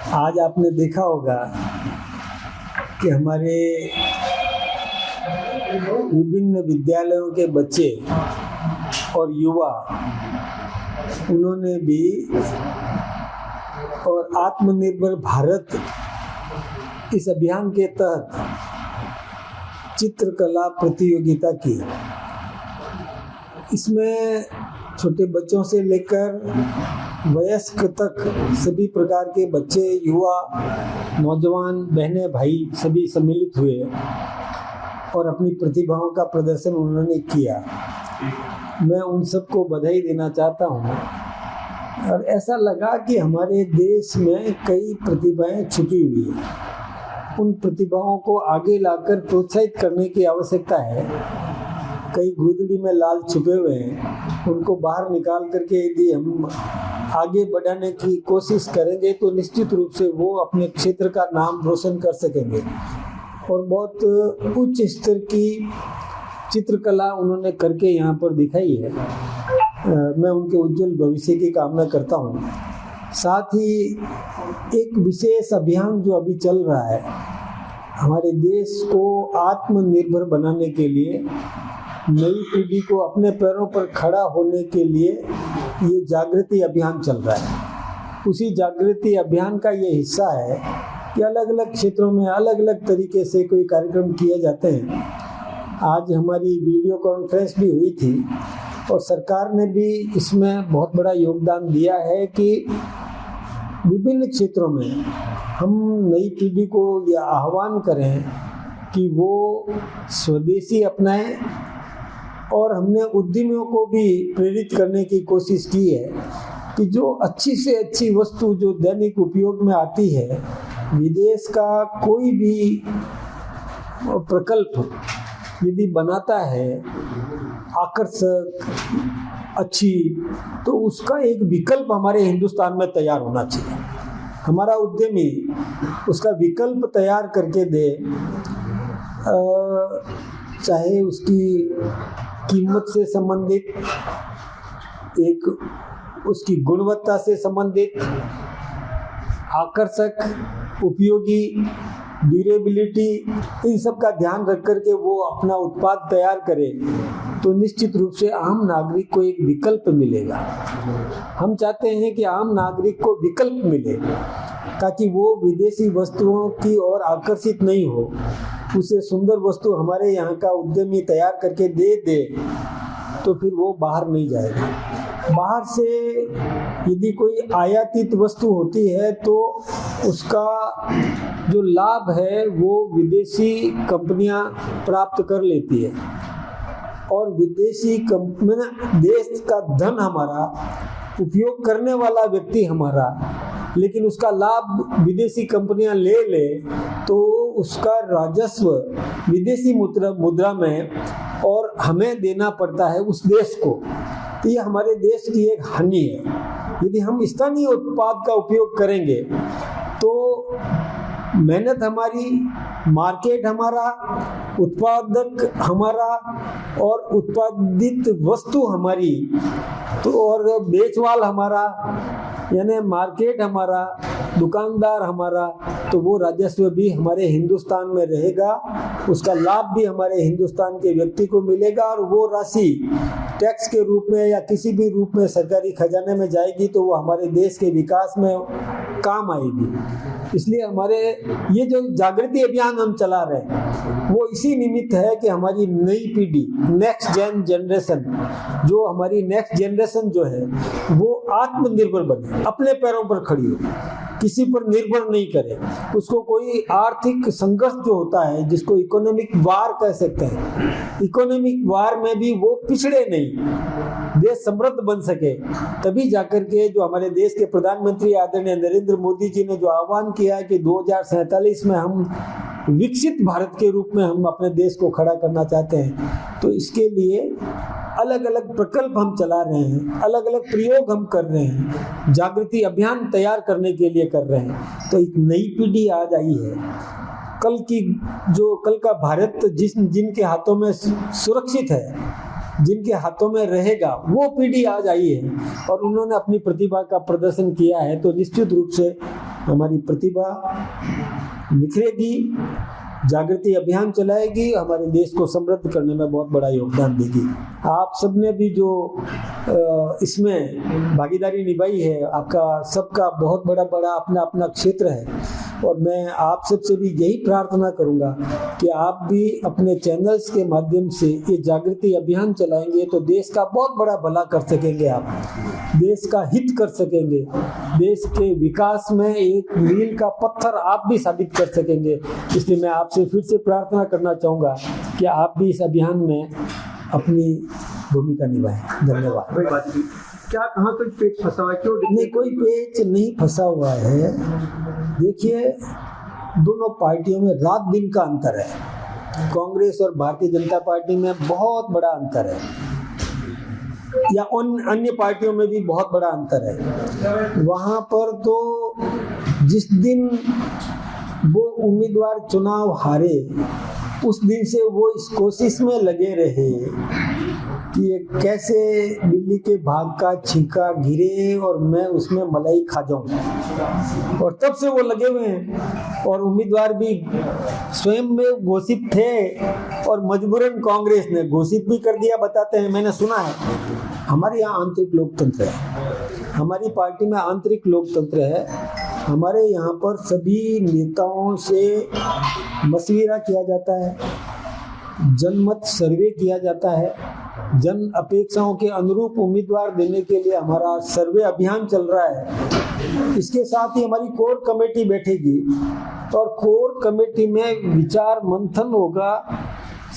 आज आपने देखा होगा कि हमारे विभिन्न विद्यालयों के बच्चे और युवा, उन्होंने भी और आत्मनिर्भर भारत इस अभियान के तहत चित्रकला प्रतियोगिता की। इसमें छोटे बच्चों से लेकर वयस्क तक सभी प्रकार के बच्चे, युवा, नौजवान, बहनें, भाई सभी सम्मिलित हुए और अपनी प्रतिभाओं का प्रदर्शन उन्होंने किया। मैं उन सबको बधाई देना चाहता हूँ और ऐसा लगा कि हमारे देश में कई प्रतिभाएं छुपी हुई हैं। उन प्रतिभाओं को आगे लाकर प्रोत्साहित करने की आवश्यकता है। कई गुदड़ी में लाल छुपे हुए हैं, उनको बाहर निकाल करके यदि हम आगे बढ़ाने की कोशिश करेंगे तो निश्चित रूप से वो अपने क्षेत्र का नाम रोशन कर सकेंगे। और बहुत उच्च स्तर की चित्रकला उन्होंने करके यहाँ पर दिखाई है। मैं उनके उज्जवल भविष्य की कामना करता हूँ। साथ ही एक विशेष अभियान जो अभी चल रहा है, हमारे देश को आत्मनिर्भर बनाने के लिए, नई पीढ़ी को अपने पैरों पर खड़ा होने के लिए ये जागृति अभियान चल रहा है। उसी जागृति अभियान का ये हिस्सा है कि अलग अलग क्षेत्रों में अलग अलग तरीके से कोई कार्यक्रम किए जाते हैं। आज हमारी वीडियो कॉन्फ्रेंस भी हुई थी और सरकार ने भी इसमें बहुत बड़ा योगदान दिया है कि विभिन्न क्षेत्रों में हम नई पीढ़ी को यह आह्वान करें कि वो स्वदेशी अपनाएं। और हमने उद्यमियों को भी प्रेरित करने की कोशिश की है कि जो अच्छी से अच्छी वस्तु जो दैनिक उपयोग में आती है, विदेश का कोई भी प्रकल्प यदि बनाता है आकर्षक, अच्छी, तो उसका एक विकल्प हमारे हिंदुस्तान में तैयार होना चाहिए। हमारा उद्यमी उसका विकल्प तैयार करके दे, चाहे उसकी कीमत से संबंधित, एक उसकी गुणवत्ता से संबंधित, आकर्षक, उपयोगी, ड्यूरेबिलिटी, इन सब का ध्यान रख करके वो अपना उत्पाद तैयार करे तो निश्चित रूप से आम नागरिक को एक विकल्प मिलेगा। हम चाहते हैं कि आम नागरिक को विकल्प मिले ताकि वो विदेशी वस्तुओं की ओर आकर्षित नहीं हो। उसे सुंदर वस्तु हमारे यहाँ का उद्यमी तैयार करके दे तो फिर वो बाहर नहीं जाएगा। बाहर से यदि कोई आयातित वस्तु होती है तो उसका जो लाभ है वो विदेशी कंपनियां प्राप्त कर लेती है और विदेशी कंपनियां, देश का धन हमारा, उपयोग करने वाला व्यक्ति हमारा, लेकिन उसका लाभ विदेशी कंपनियां ले तो उसका राजस्व विदेशी मुद्रा में और हमें देना पड़ता है उस देश को। तो ये हमारे देश की एक हानि है। यदि हम स्थानीय उत्पाद का उपयोग करेंगे तो मेहनत हमारी, मार्केट हमारा, उत्पादक हमारा और उत्पादित वस्तु हमारी, तो और बेचवाल हमारा, यानी मार्केट हमारा, दुकानदार हमारा, तो वो राजस्व भी हमारे हिंदुस्तान में रहेगा, उसका लाभ भी हमारे हिंदुस्तान के व्यक्ति को मिलेगा और वो राशि टैक्स के रूप में या किसी भी रूप में सरकारी खजाने में जाएगी तो वो हमारे देश के विकास में काम आएगी। इसलिए हमारे ये जो जागृति अभियान हम चला रहे हैं वो इसी निमित्त है कि हमारी नई पीढ़ी, नेक्स्ट जनरेशन, जो हमारी नेक्स्ट जनरेशन जो है वो आत्मनिर्भर बने, अपने पैरों पर खड़ी हो, किसी पर निर्भर नहीं करे। उसको कोई आर्थिक संघर्ष जो होता है, जिसको इकोनॉमिक वार कह सकते हैं, इकोनॉमिक वार में भी वो पिछड़े नहीं, देश समृद्ध बन सके। तभी जाकर के जो हमारे देश के प्रधानमंत्री आदरणीय नरेंद्र मोदी जी ने जो आह्वान किया है कि 2047 में हम विकसित भारत के रूप में हम अपने देश को खड़ा करना चाहते हैं, तो इसके लिए अलग अलग प्रकल्प हम चला रहे हैं, अलग अलग प्रयोग हम कर रहे हैं, जागृति अभियान तैयार करने के लिए कर रहे हैं। तो एक नई पीढ़ी आज आई है। कल का भारत जिनके हाथों में सुरक्षित है, जिनके हाथों में रहेगा, वो पीढ़ी आज आई है और उन्होंने अपनी प्रतिभा का प्रदर्शन किया है। तो निश्चित रूप से हमारी प्रतिभा निखरेगी, जागृति अभियान चलाएगी, हमारे देश को समृद्ध करने में बहुत बड़ा योगदान देगी। आप सबने भी जो इसमें भागीदारी निभाई है, आपका सबका बहुत बड़ा अपना अपना क्षेत्र है, और मैं आप सबसे भी यही प्रार्थना करूंगा कि आप भी अपने चैनल्स के माध्यम से ये जागृति अभियान चलाएंगे तो देश का बहुत बड़ा भला कर सकेंगे, आप देश का हित कर सकेंगे, देश के विकास में एक मील का पत्थर आप भी साबित कर सकेंगे। इसलिए मैं आपसे फिर से प्रार्थना करना चाहूँगा कि आप भी इस अभियान में अपनी भूमिका निभाएं। धन्यवाद। क्या कहाँ कोई पेच फंसा हुआ है? क्यों? नहीं, कोई पेच नहीं फंसा हुआ है। देखिए, दोनों पार्टियों में रात दिन का अंतर है। कांग्रेस और भारतीय जनता पार्टी में बहुत बड़ा अंतर है, या अन्य पार्टियों में भी बहुत बड़ा अंतर है। वहाँ पर तो जिस दिन वो उम्मीदवार चुनाव हारे, उस दिन से वो इस कोशिश में लगे रहे कि ये कैसे बिल्ली के भाग का छींका गिरे और मैं उसमें मलाई खा जाऊं, और तब से वो लगे हुए हैं। और उम्मीदवार भी स्वयं में घोषित थे और मजबूरन कांग्रेस ने घोषित भी कर दिया, बताते हैं, मैंने सुना है। हमारे यहाँ आंतरिक लोकतंत्र है, हमारी पार्टी में आंतरिक लोकतंत्र है। हमारे यहाँ पर सभी नेताओं से मशविरा किया जाता है, जनमत सर्वे किया जाता है, जन अपेक्षाओं के अनुरूप उम्मीदवार देने के लिए हमारा सर्वे अभियान चल रहा है। इसके साथ ही हमारी कोर कमेटी बैठेगी और कोर कमेटी में विचार मंथन होगा,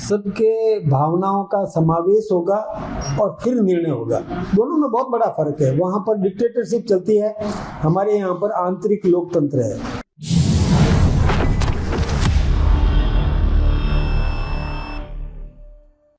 सबके भावनाओं का समावेश होगा और फिर निर्णय होगा। दोनों में बहुत बड़ा फर्क है। वहाँ पर डिक्टेटरशिप चलती है, हमारे यहाँ पर आंतरिक लोकतंत्र है।